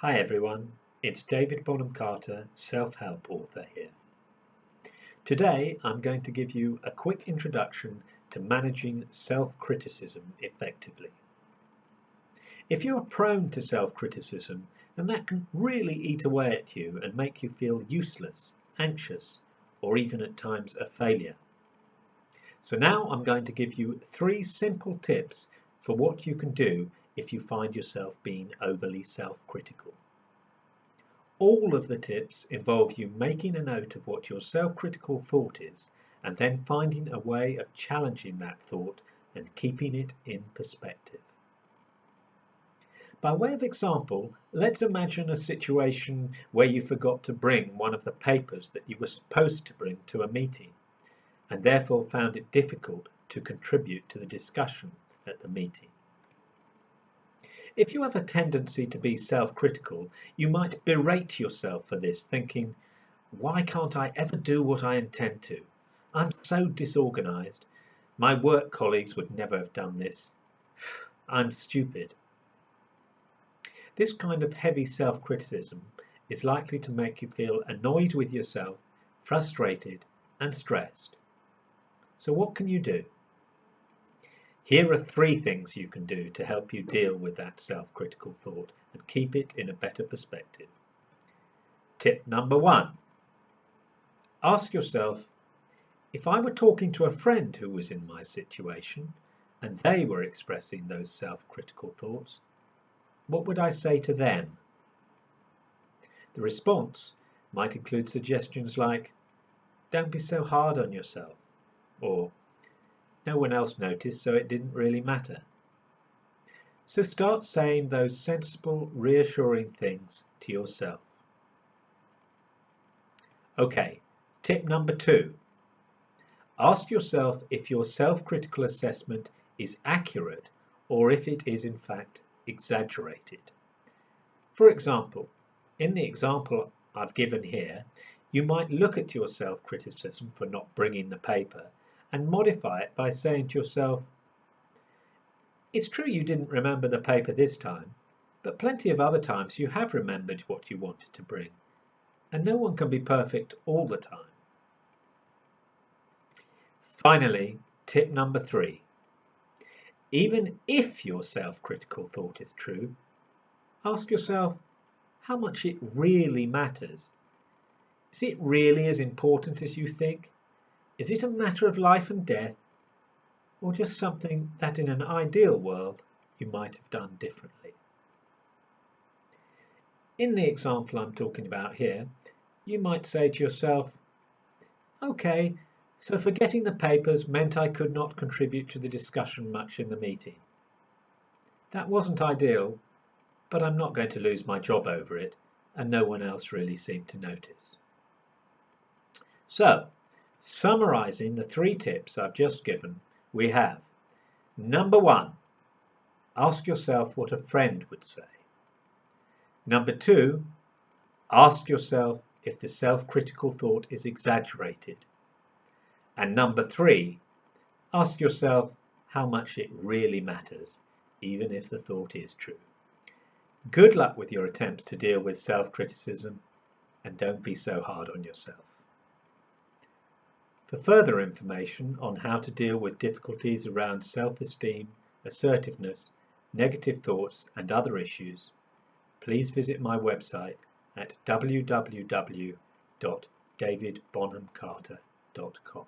Hi everyone, it's David Bonham-Carter, self-help author here. Today I'm going to give you a quick introduction to managing self-criticism effectively. If you're prone to self-criticism, then that can really eat away at you and make you feel useless, anxious, or even at times a failure. So now I'm going to give you 3 simple tips for what you can do if you find yourself being overly self-critical. All of the tips involve you making a note of what your self-critical thought is and then finding a way of challenging that thought and keeping it in perspective. By way of example, let's imagine a situation where you forgot to bring one of the papers that you were supposed to bring to a meeting and therefore found it difficult to contribute to the discussion at the meeting. If you have a tendency to be self-critical, you might berate yourself for this, thinking, why can't I ever do what I intend to? I'm so disorganized. My work colleagues would never have done this. I'm stupid. This kind of heavy self-criticism is likely to make you feel annoyed with yourself, frustrated, and stressed. So what can you do? Here are 3 things you can do to help you deal with that self-critical thought and keep it in a better perspective. Tip number 1. Ask yourself, if I were talking to a friend who was in my situation and they were expressing those self-critical thoughts, what would I say to them? The response might include suggestions like, don't be so hard on yourself, or no one else noticed, so it didn't really matter. So start saying those sensible, reassuring things to yourself. Okay, tip number 2. Ask yourself if your self-critical assessment is accurate or if it is in fact exaggerated. For example, in the example I've given here, you might look at your self-criticism for not bringing the paper and modify it by saying to yourself, it's true you didn't remember the paper this time, but plenty of other times you have remembered what you wanted to bring, and no one can be perfect all the time. Finally, tip number 3. Even if your self-critical thought is true, ask yourself how much it really matters. Is it really as important as you think? Is it a matter of life and death, or just something that in an ideal world you might have done differently? In the example I'm talking about here, you might say to yourself, okay, so forgetting the papers meant I could not contribute to the discussion much in the meeting. That wasn't ideal, but I'm not going to lose my job over it, and no one else really seemed to notice. So, summarising the 3 tips I've just given, we have: number 1, ask yourself what a friend would say. Number 2, ask yourself if the self-critical thought is exaggerated. And number 3, ask yourself how much it really matters, even if the thought is true. Good luck with your attempts to deal with self-criticism, and don't be so hard on yourself. For further information on how to deal with difficulties around self-esteem, assertiveness, negative thoughts and other issues, please visit my website at www.davidbonhamcarter.com.